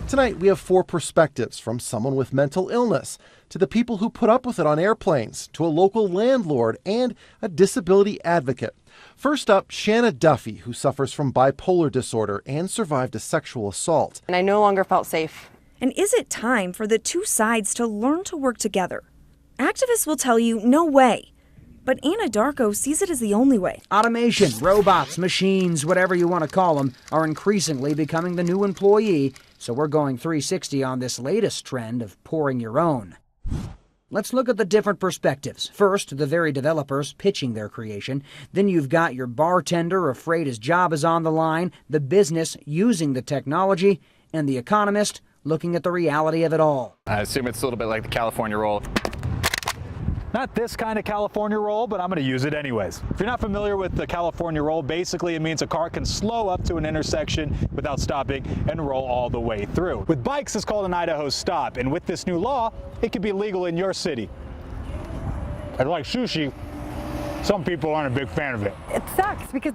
Tonight, we have 4 perspectives, from someone with mental illness to the people who put up with it on airplanes, to a local landlord and a disability advocate. First up, Shanna Duffy, who suffers from bipolar disorder and survived a sexual assault. And I no longer felt safe. And is it time for the two sides to learn to work together? Activists will tell you no way. But Anna Darko sees it as the only way. Automation, robots, machines, whatever you want to call them, are increasingly becoming the new employee, so we're going 360 on this latest trend of pouring your own. Let's look at the different perspectives. First, the very developers pitching their creation. Then you've got your bartender afraid his job is on the line, the business using the technology, and the economist looking at the reality of it all. I assume it's a little bit like the California roll. Not this kind of California roll, but I'm going to use it anyways. If you're not familiar with the California roll, basically it means a car can slow up to an intersection without stopping and roll all the way through. With bikes, it's called an Idaho stop, and with this new law, it could be legal in your city. And like sushi, some people aren't a big fan of it. It sucks because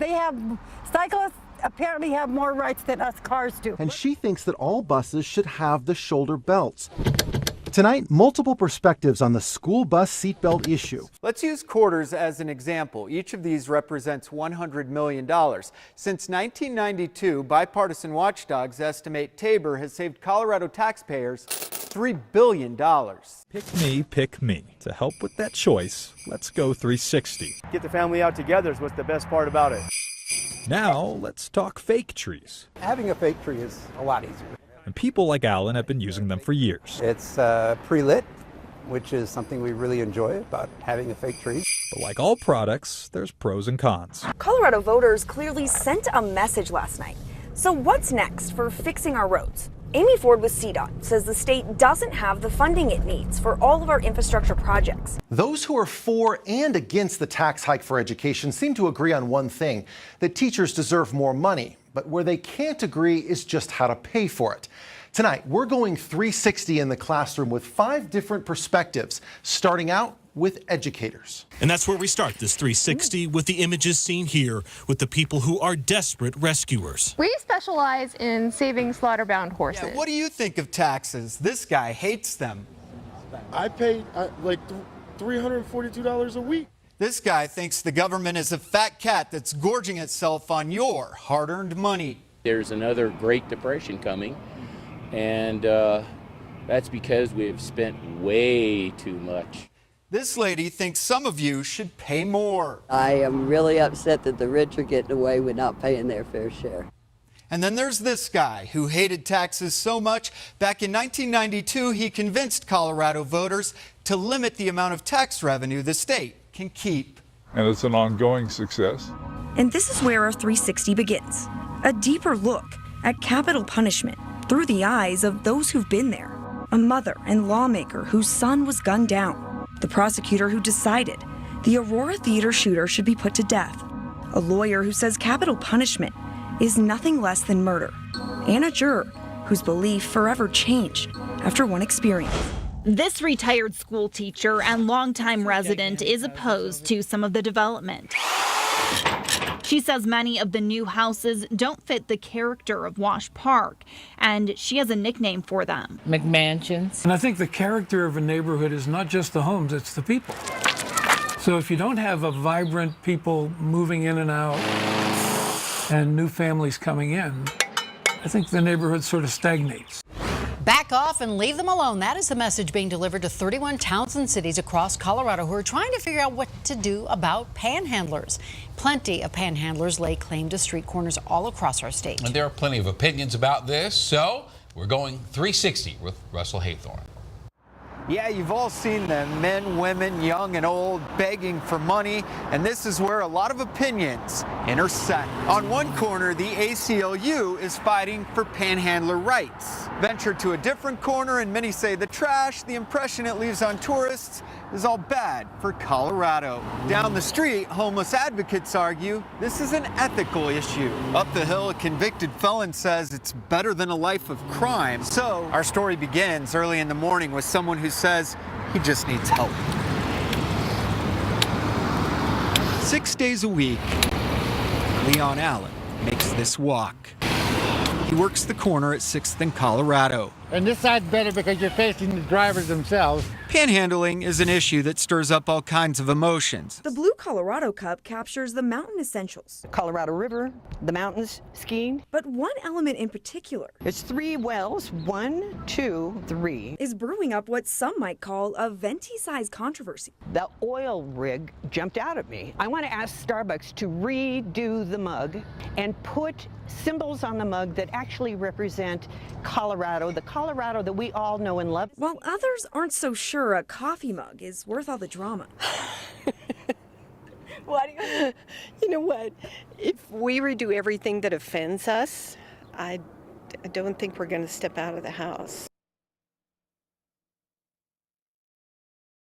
cyclists apparently have more rights than us cars do. And she thinks that all buses should have the shoulder belts. Tonight, multiple perspectives on the school bus seatbelt issue. Let's use quarters as an example. Each of these represents $100 million. Since 1992, bipartisan watchdogs estimate Tabor has saved Colorado taxpayers $3 billion. Pick me. To help with that choice, let's go 360. Get the family out together is what's the best part about it. Now, let's talk fake trees. Having a fake tree is a lot easier. And people like Alan have been using them for years. It's pre-lit, which is something we really enjoy about having a fake tree. But like all products, there's pros and cons. Colorado voters clearly sent a message last night. So what's next for fixing our roads? Amy Ford with CDOT says the state doesn't have the funding it needs for all of our infrastructure projects. Those who are for and against the tax hike for education seem to agree on one thing, that teachers deserve more money. But where they can't agree is just how to pay for it. Tonight, we're going 360 in the classroom with 5 different perspectives, starting out with educators. And that's where we start this 360 with the images seen here with the people who are desperate rescuers. We specialize in saving slaughter-bound horses. Yeah, what do you think of taxes? This guy hates them. I pay like $342 a week. This guy thinks the government is a fat cat that's gorging itself on your hard-earned money. There's another Great Depression coming, and that's because we've spent way too much. This lady thinks some of you should pay more. I am really upset that the rich are getting away with not paying their fair share. And then there's this guy who hated taxes so much, back in 1992, he convinced Colorado voters to limit the amount of tax revenue the state can keep. And it's an ongoing success. And this is where our 360 begins. A deeper look at capital punishment through the eyes of those who've been there. A mother and lawmaker whose son was gunned down. The prosecutor who decided the Aurora Theater shooter should be put to death. A lawyer who says capital punishment is nothing less than murder. And a juror whose belief forever changed after one experience. This retired school teacher and longtime resident is opposed to some of the development. She says many of the new houses don't fit the character of Wash Park, and she has a nickname for them. McMansions. And I think the character of a neighborhood is not just the homes, it's the people. So if you don't have a vibrant people moving in and out and new families coming in, I think the neighborhood sort of stagnates. Back off and leave them alone. That is the message being delivered to 31 towns and cities across Colorado who are trying to figure out what to do about panhandlers. Plenty of panhandlers lay claim to street corners all across our state. And there are plenty of opinions about this, so we're going 360 with Russell Haythorne. Yeah, you've all seen them, men, women, young and old, begging for money, and this is where a lot of opinions intersect. On one corner, the ACLU is fighting for panhandler rights. Venture to a different corner, and many say the trash, the impression it leaves on tourists, is all bad for Colorado. Down the street, homeless advocates argue this is an ethical issue. Up the hill, a convicted felon says it's better than a life of crime. So our story begins early in the morning with someone who says he just needs help. 6 days a week, Leon Allen makes this walk. He He works the corner at 6th and Colorado. And this side's better because you're facing the drivers themselves. Panhandling is an issue that stirs up all kinds of emotions. The Blue Colorado Cup captures the mountain essentials. Colorado River, the mountains, skiing. But one element in particular. It's 3 wells, 1, 2, 3. Is brewing up what some might call a venti-sized controversy. The oil rig jumped out at me. I want to ask Starbucks to redo the mug and put symbols on the mug that actually represent Colorado, the Colorado that we all know and love. While others aren't so sure a coffee mug is worth all the drama. You know what? If we redo everything that offends us, I don't think we're going to step out of the house.